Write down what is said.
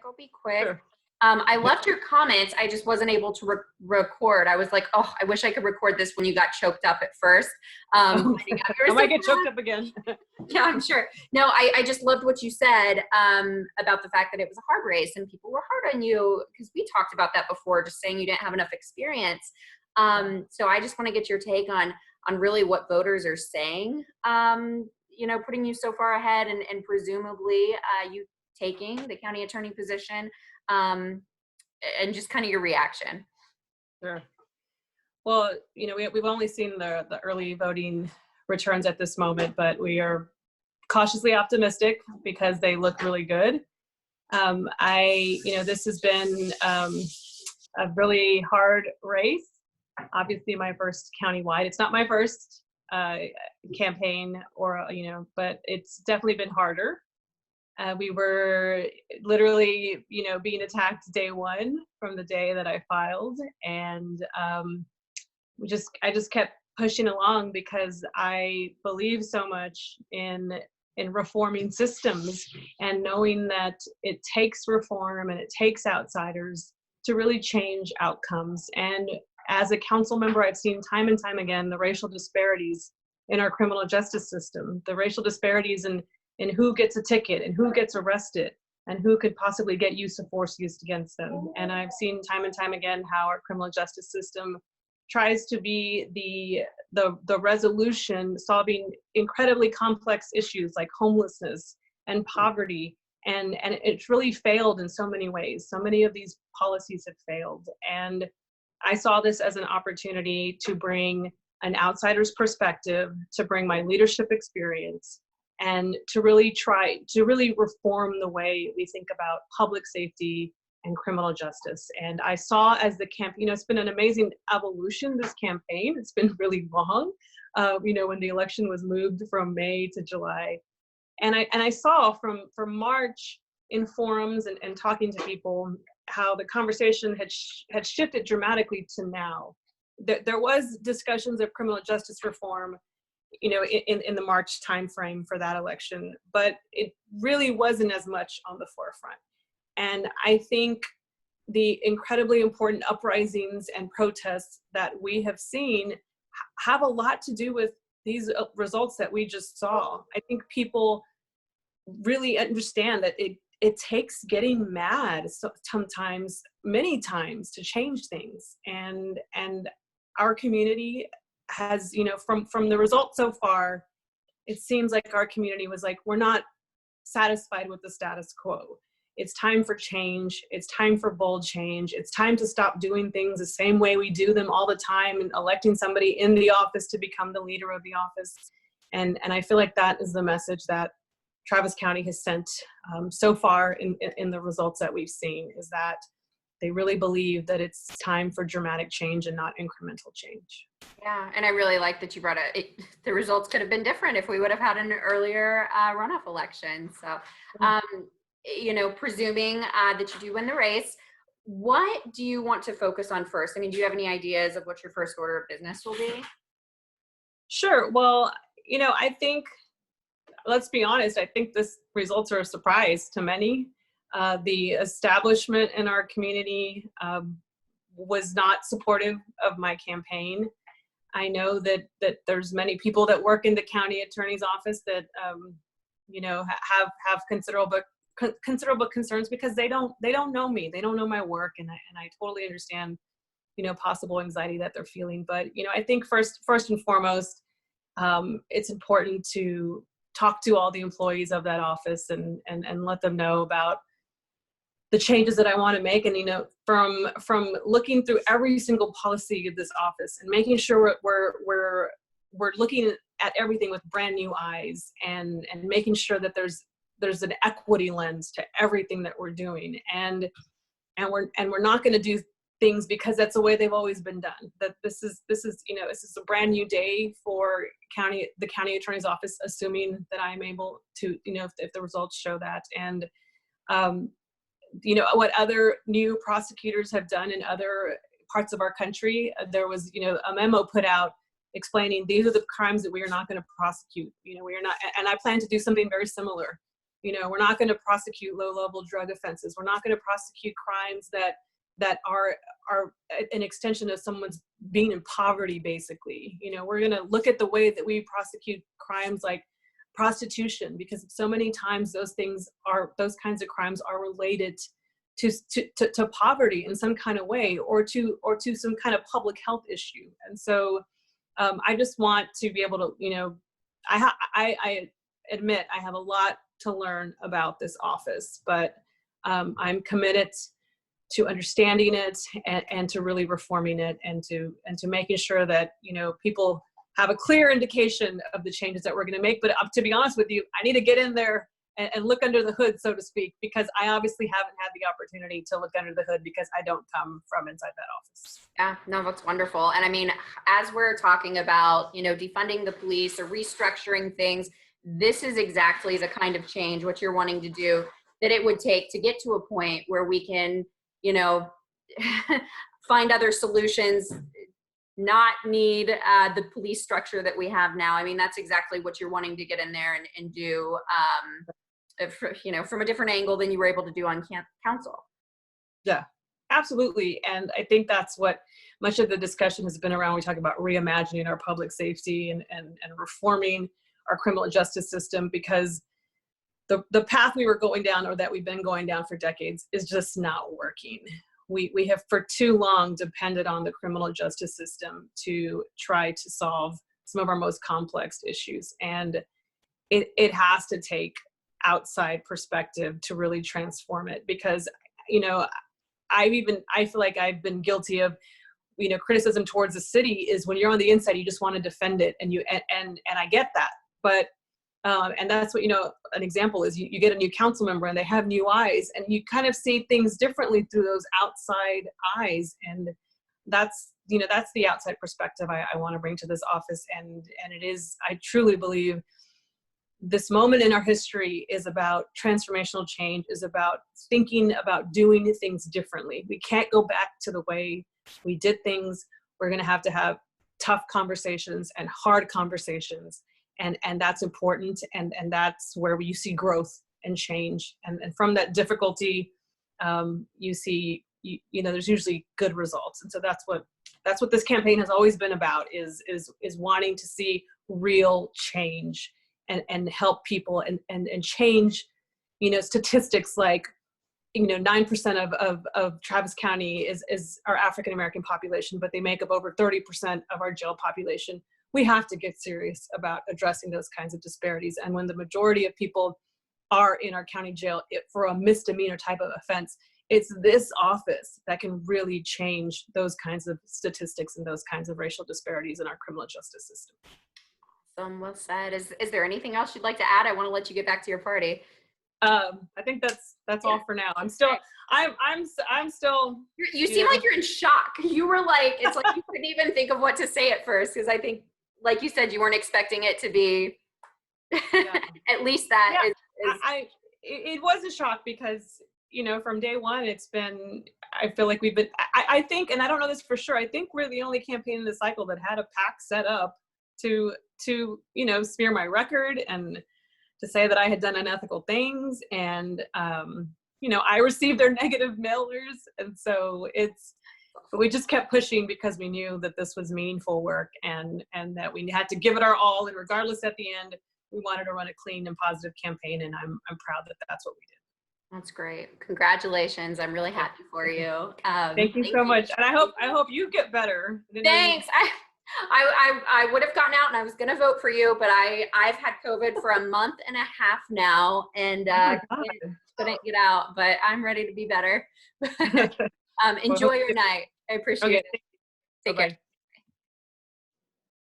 I'll be quick. Sure. I loved your comments. I just wasn't able to record. I was like, oh, I wish I could record this when you got choked up at first. I might get choked up again. Yeah, I'm sure. No, I just loved what you said about the fact that it was a hard race and people were hard on you, because we talked about that before, just saying you didn't have enough experience. So I just want to get your take on really what voters are saying, putting you so far ahead and presumably you taking the county attorney position, and just kind of your reaction. Sure. Well, we've only seen the early voting returns at this moment, but we are cautiously optimistic because they look really good. This has been a really hard race. Obviously my first countywide. It's not my first campaign but it's definitely been harder. We were literally, being attacked day one from the day that I filed. And I just kept pushing along because I believe so much in reforming systems and knowing that it takes reform and it takes outsiders to really change outcomes. And as a council member, I've seen time and time again the racial disparities in our criminal justice system, the racial disparities in who gets a ticket and who gets arrested and who could possibly get use of force used against them. And I've seen time and time again how our criminal justice system tries to be the resolution, solving incredibly complex issues like homelessness and poverty. And it's really failed in so many ways. So many of these policies have failed. And I saw this as an opportunity to bring an outsider's perspective, to bring my leadership experience, and to really reform the way we think about public safety and criminal justice. And I saw as the campaign, it's been an amazing evolution, this campaign. It's been really long, when the election was moved from May to July. And I saw from March in forums and talking to people how the conversation had shifted dramatically to now. There was discussions of criminal justice reform, in the March timeframe for that election, but it really wasn't as much on the forefront. And I think the incredibly important uprisings and protests that we have seen have a lot to do with these results that we just saw. I think people really understand that it takes getting mad sometimes, many times, to change things. And our community has, from the results so far, it seems like our community was like, we're not satisfied with the status quo. It's time for change. It's time for bold change. It's time to stop doing things the same way we do them all the time and electing somebody in the office to become the leader of the office. And I feel like that is the message that Travis County has sent so far in the results that we've seen, is that they really believe that it's time for dramatic change and not incremental change. Yeah, and I really like that you brought it. The results could have been different if we would have had an earlier runoff election. So, presuming that you do win the race, what do you want to focus on first? I mean, do you have any ideas of what your first order of business will be? Sure. Well, I think, let's be honest, I think this results are a surprise to many. The establishment in our community was not supportive of my campaign. I know that there's many people that work in the county attorney's office that have considerable concerns because they don't know me, they don't know my work, and I totally understand possible anxiety that they're feeling. But I think first and foremost, it's important to talk to all the employees of that office and let them know about the changes that I want to make. And, from looking through every single policy of this office and making sure we're looking at everything with brand new eyes and making sure that there's an equity lens to everything that we're doing. And we're not going to do things because that's the way they've always been done. That this is a brand new day for the county attorney's office, assuming that I'm able to, if the results show that. And what other new prosecutors have done in other parts of our country, there was a memo put out explaining these are the crimes that we are not going to prosecute. We are not, and I plan to do something very similar. We're not going to prosecute low-level drug offenses. We're not going to prosecute crimes that are an extension of someone's being in poverty, basically. We're going to look at the way that we prosecute crimes like prostitution, because so many times those kinds of crimes are related to poverty in some kind of way, or to some kind of public health issue. And so I just want to be able to, I admit I have a lot to learn about this office, but I'm committed to understanding it and to really reforming it, and to making sure that, people have a clear indication of the changes that we're going to make. But to be honest with you, I need to get in there and look under the hood, so to speak, because I obviously haven't had the opportunity to look under the hood because I don't come from inside that office. Yeah, no, that's wonderful. And I mean, as we're talking about, defunding the police or restructuring things, this is exactly the kind of change, what you're wanting to do, that it would take to get to a point where we can, find other solutions, not need the police structure that we have now. I mean, that's exactly what you're wanting to get in there and do, from a different angle than you were able to do on council. Yeah, absolutely. And I think that's what much of the discussion has been around. We talk about reimagining our public safety and reforming our criminal justice system, because the path we were going down, or that we've been going down for decades, is just not working. We have for too long depended on the criminal justice system to try to solve some of our most complex issues. And it has to take outside perspective to really transform it, because, I feel like I've been guilty of, criticism towards the city is when you're on the inside, you just want to defend it. And I get that. But and that's what, an example is you get a new council member and they have new eyes, and you kind of see things differently through those outside eyes. And that's the outside perspective I want to bring to this office. And it is, I truly believe this moment in our history is about transformational change, is about thinking about doing things differently. We can't go back to the way we did things. We're going to have tough conversations and hard conversations. And that's important. And that's where you see growth and change. And from that difficulty, you see, there's usually good results. And so that's what this campaign has always been about, is wanting to see real change and help people and change, statistics like, 9% of Travis County is our African-American population, but they make up over 30% of our jail population. We have to get serious about addressing those kinds of disparities. And when the majority of people are in our county jail for a misdemeanor type of offense, it's this office that can really change those kinds of statistics and those kinds of racial disparities in our criminal justice system. Well said. Is there anything else you'd like to add? I want to let you get back to your party. I think that's all for now. I'm still. You seem like you're in shock. You were like, it's like you couldn't even think of what to say at first, because I think, like you said, you weren't expecting it to be at least that. Yeah. It was a shock because, from day one, I feel like we've been, I think, and I don't know this for sure, I think we're the only campaign in the cycle that had a PAC set up to smear my record and to say that I had done unethical things. And, I received their negative mailers. And so we just kept pushing because we knew that this was meaningful work and that we had to give it our all. And regardless, at the end, we wanted to run a clean and positive campaign. And I'm proud that that's what we did. That's great. Congratulations. I'm really happy for you. Thank you so much. And I hope you get better. Thanks. I would have gotten out and I was going to vote for you, but I've had COVID for a month and a half now, and couldn't get out, but I'm ready to be better. Enjoy your night. I appreciate it. Take care.